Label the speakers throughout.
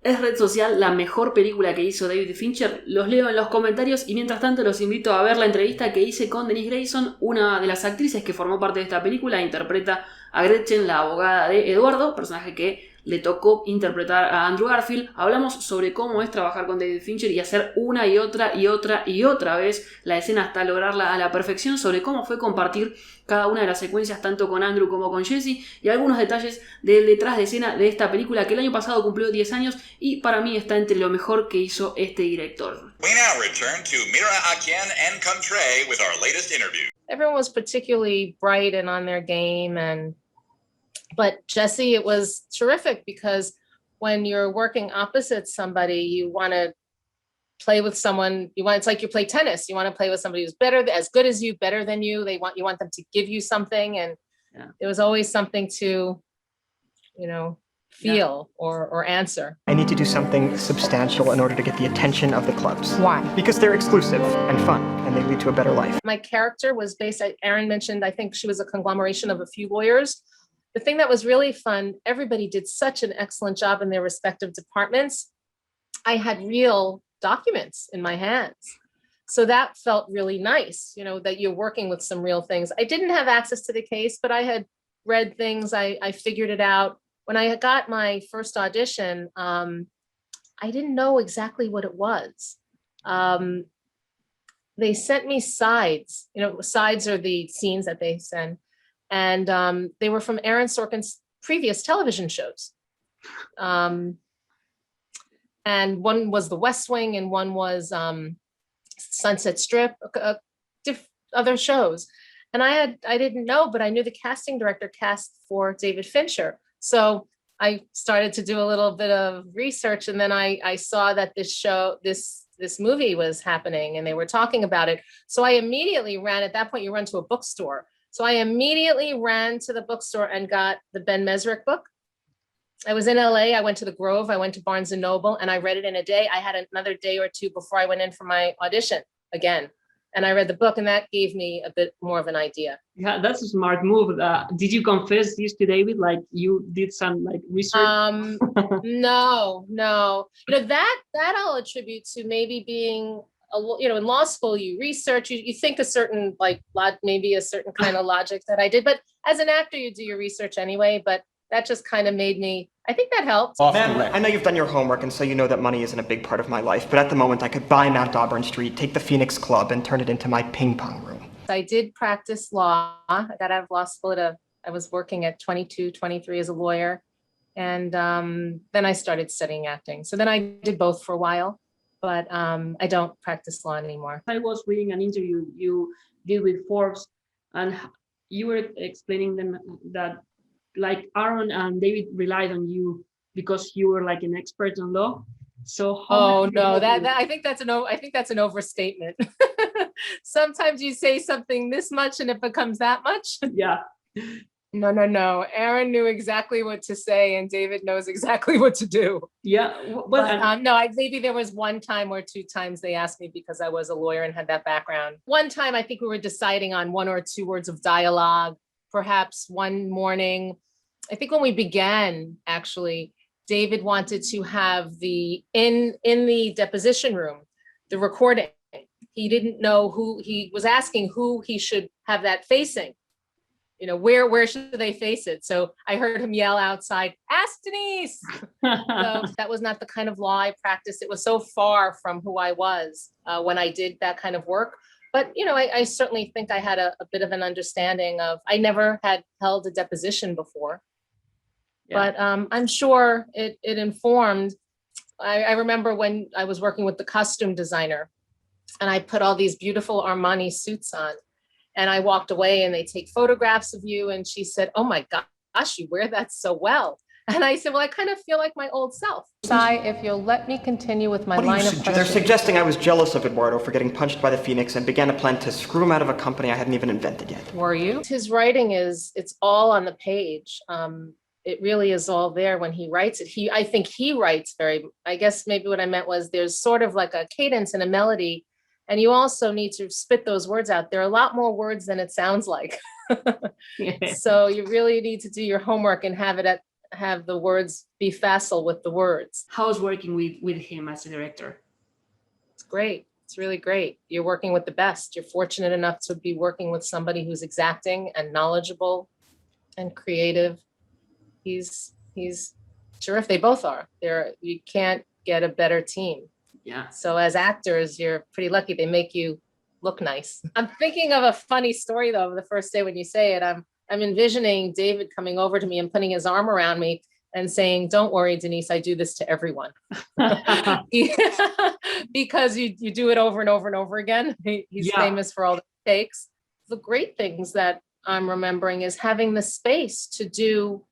Speaker 1: ¿Es Red Social la mejor película que hizo David Fincher? Los leo en los comentarios y mientras tanto los invito a ver la entrevista que hice con Denise Grayson, una de las actrices que formó parte de esta película. Interpreta a Gretchen, la abogada de Eduardo, personaje que le tocó interpretar a Andrew Garfield. Hablamos sobre cómo es trabajar con David Fincher y hacer una y otra vez la escena hasta lograrla a la perfección, sobre cómo fue compartir cada una de las secuencias tanto con Andrew como con Jesse y algunos detalles del detrás de escena de esta película que el año pasado cumplió 10 años y para mí está entre lo mejor que hizo este director.
Speaker 2: We now return to Mira Akien and Contré with our latest interview.
Speaker 3: Everyone was particularly bright and on their game, but Jesse, it was terrific because when you're working opposite somebody, you want to play with someone. It's like you play tennis. You want to play with somebody who's better, as good as you, better than you. You want them to give you something, and there was always something to, feel or answer.
Speaker 4: I need to do something substantial in order to get the attention of the clubs.
Speaker 3: Why?
Speaker 4: Because they're exclusive and fun, and they lead to a better life.
Speaker 3: My character was based, Aaron mentioned, I think she was a conglomeration of a few lawyers. The thing that was really fun, everybody did such an excellent job in their respective departments. I had real documents in my hands. So that felt really nice, that you're working with some real things. I didn't have access to the case, but I had read things. I figured it out. When I got my first audition, I didn't know exactly what it was. They sent me sides. Sides are the scenes that they send. And they were from Aaron Sorkin's previous television shows. And one was The West Wing and one was Sunset Strip, other shows. And I didn't know, but I knew the casting director cast for David Fincher. So I started to do a little bit of research, and then I saw that this movie was happening and they were talking about it. So I immediately ran. At that point, you run to a bookstore. So I immediately ran to the bookstore and got the Ben Mesrick book. I was in LA. I went to the Grove. I went to Barnes and Noble, and I read it in a day. I had another day or two before I went in for my audition again. And I read the book, and that gave me a bit more of an idea.
Speaker 1: Yeah, that's a smart move. Did you confess this to David? Like you did some research?
Speaker 3: No. That I'll attribute to maybe being in law school. You research, you think a certain maybe a certain kind of logic that I did. But as an actor, you do your research anyway. But that just kind of made me. I think that helped.
Speaker 4: Ma'am, I know you've done your homework, and so you know that money isn't a big part of my life. But at the moment, I could buy Mount Auburn Street, take the Phoenix Club, and turn it into my ping pong room.
Speaker 3: I did practice law. I got out of law school I was working at 22, 23 as a lawyer. And then I started studying acting. So then I did both for a while, but I don't practice law anymore.
Speaker 1: I was reading an interview you did with Forbes, and you were explaining them that Aaron and David relied on you because you were an expert in law. So
Speaker 3: I think that's an overstatement. Sometimes you say something this much and it becomes that much.
Speaker 1: Yeah.
Speaker 3: No. Aaron knew exactly what to say, and David knows exactly what to do.
Speaker 1: Yeah.
Speaker 3: Maybe there was one time or two times they asked me because I was a lawyer and had that background. One time, I think we were deciding on one or two words of dialogue. Perhaps one morning, I think when we began, actually, David wanted to have in the deposition room, the recording. He didn't know he was asking who he should have that facing. Where should they face it? So I heard him yell outside, "Ask Denise." So that was not the kind of law I practiced. It was so far from who I was when I did that kind of work. But, I certainly think I had a bit of an understanding of, I never had held a deposition before. Yeah. But I'm sure it informed. I remember when I was working with the costume designer and I put all these beautiful Armani suits on and I walked away and they take photographs of you. And she said, "Oh my gosh, you wear that so well." And I said, "Well, I kind of feel like my old self." If you'll let me continue with my line of questioning.
Speaker 4: They're suggesting I was jealous of Eduardo for getting punched by the Phoenix and began a plan to screw him out of a company I hadn't even invented yet.
Speaker 3: Were you? His writing it's all on the page. It really is all there when he writes it. I think he writes I guess maybe what I meant was there's sort of like a cadence and a melody, and you also need to spit those words out. There are a lot more words than it sounds like. Yeah. So you really need to do your homework and have it have the words be facile with the words.
Speaker 1: How's working with him as a director?
Speaker 3: It's great. It's really great. You're working with the best. You're fortunate enough to be working with somebody who's exacting and knowledgeable and creative. He's terrific. They both are. You can't get a better team.
Speaker 1: Yeah.
Speaker 3: So as actors, you're pretty lucky. They make you look nice. I'm thinking of a funny story though, the first day when you say it. I'm envisioning David coming over to me and putting his arm around me and saying, "Don't worry, Denise, I do this to everyone." Because you do it over and over and over again. He's famous for all the takes. The great things that I'm remembering is having the space to do,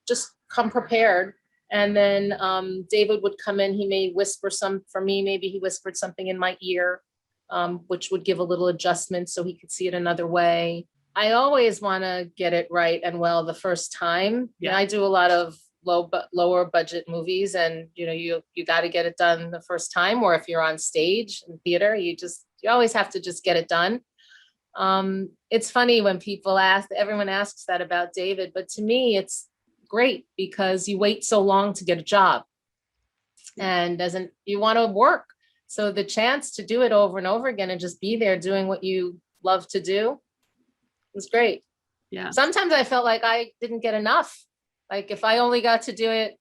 Speaker 3: just come prepared. And then David would come in, he may whisper some, for me, maybe he whispered something in my ear, which would give a little adjustment so he could see it another way. I always want to get it right and well the first time.
Speaker 1: Yeah.
Speaker 3: And I do a lot of lower budget movies, and you got to get it done the first time. Or if you're on stage in theater, you always have to just get it done. It's funny when everyone asks that about David, but to me, it's great because you wait so long to get a job and you want to work. So the chance to do it over and over again and just be there doing what you love to do was great.
Speaker 1: Yeah.
Speaker 3: Sometimes I felt like I didn't get enough. Like if I only got to do it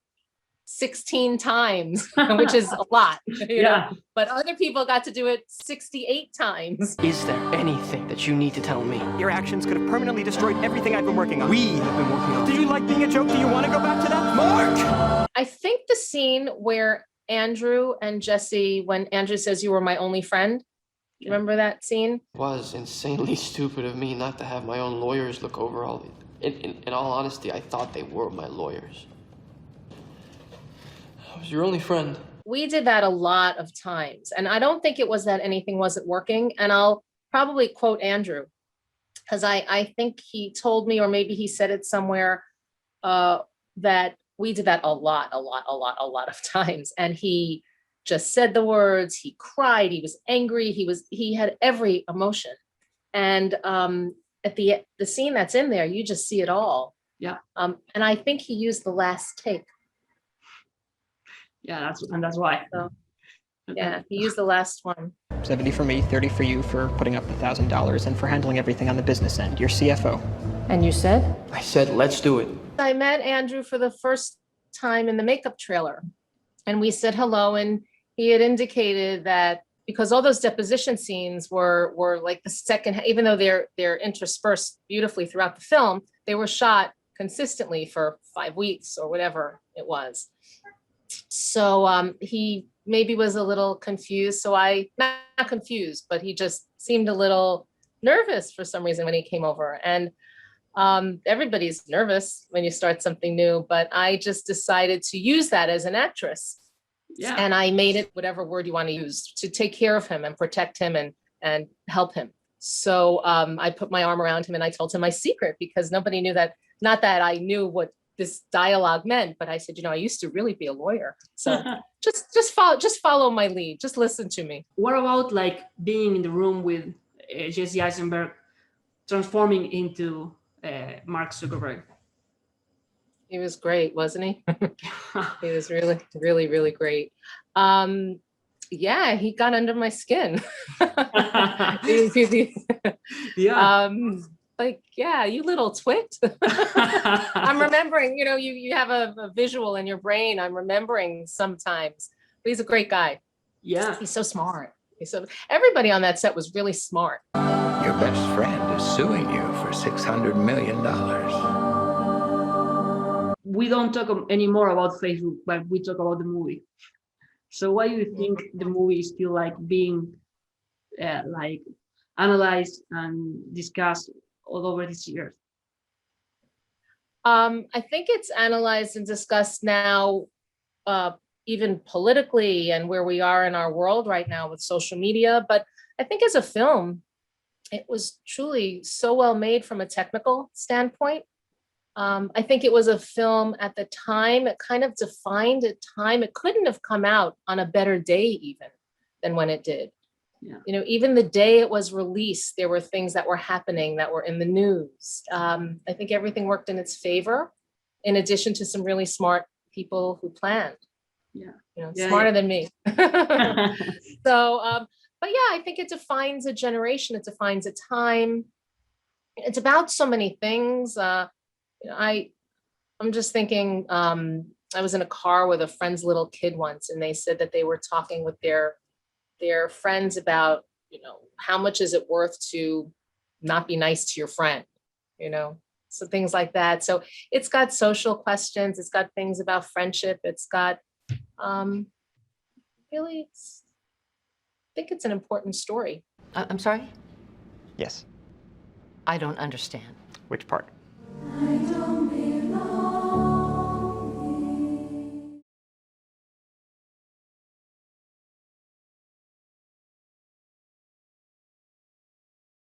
Speaker 3: 16 times, which is a lot, you know, but other people got to do it 68 times.
Speaker 4: Is there anything that you need to tell me? Your actions could have permanently destroyed everything I've been working on. We have been working on. Did you like being a joke? Do you want to go back to that? Mark!
Speaker 3: I think the scene where Andrew and Jesse, when Andrew says, "You were my only friend," you remember that scene?
Speaker 5: It was insanely stupid of me not to have my own lawyers look over all the... In all honesty, I thought they were my lawyers. I was your only friend.
Speaker 3: We did that a lot of times. And I don't think it was that anything wasn't working. And I'll probably quote Andrew, because I think he told me, or maybe he said it somewhere, that we did that a lot of times. And he just said the words, he cried, he was angry, he had every emotion. And at the scene that's in there, you just see it all.
Speaker 1: Yeah.
Speaker 3: And I think he used the last take.
Speaker 1: Yeah, that's why.
Speaker 3: So, yeah, he used the last one.
Speaker 4: 70 for me, 30 for you for putting up $1,000 and for handling everything on the business end. You're CFO.
Speaker 3: And you said?
Speaker 5: I said, let's do it.
Speaker 3: I met Andrew for the first time in the makeup trailer, and we said hello, and he had indicated that because all those deposition scenes were like the second, even though they're interspersed beautifully throughout the film, they were shot consistently for 5 weeks or whatever it was. So he maybe was a little confused. So not confused, but he just seemed a little nervous for some reason when he came over. And everybody's nervous when you start something new, but I just decided to use that as an actress.
Speaker 1: Yeah.
Speaker 3: And I made it whatever word you want to use to take care of him and protect him and help him. So I put my arm around him and I told him my secret, because nobody knew that, not that I knew what this dialogue meant, but I said, I used to really be a lawyer. So just follow my lead. Just listen to me.
Speaker 1: What about like being in the room with Jesse Eisenberg transforming into Mark Zuckerberg?
Speaker 3: He was great, wasn't he? He was really, really, really great. Yeah, he got under my skin.
Speaker 1: Yeah.
Speaker 3: Like, yeah, you little twit. I'm remembering, you have a visual in your brain. I'm remembering sometimes. But he's a great guy.
Speaker 1: Yeah.
Speaker 3: He's so smart. Everybody on that set was really smart.
Speaker 6: Your best friend is suing you for $600 million.
Speaker 1: We don't talk anymore about Facebook, but we talk about the movie. So why do you think the movie is still like being like analyzed and discussed all over these years?
Speaker 3: I think it's analyzed and discussed now, even politically and where we are in our world right now with social media. But I think as a film, it was truly so well made from a technical standpoint. I think it was a film at the time, it kind of defined a time. It couldn't have come out on a better day even than when it did. Yeah. Even the day it was released, there were things that were happening that were in the news. I think everything worked in its favor. in addition to some really smart people who planned.
Speaker 1: Yeah.
Speaker 3: You know,
Speaker 1: Yeah,
Speaker 3: smarter
Speaker 1: yeah.
Speaker 3: than me. So, but yeah, I think it defines a generation. It defines a time. It's about so many things. You know, I'm just thinking, I was in a car with a friend's little kid once, and they said that they were talking with their friends about, you know, how much is it worth to not be nice to your friend, you know? So things like that. So it's got social questions. It's got things about friendship. It's got, really, I think it's an important story.
Speaker 7: I'm sorry?
Speaker 4: Yes.
Speaker 7: I don't understand.
Speaker 4: Which part?
Speaker 8: I don't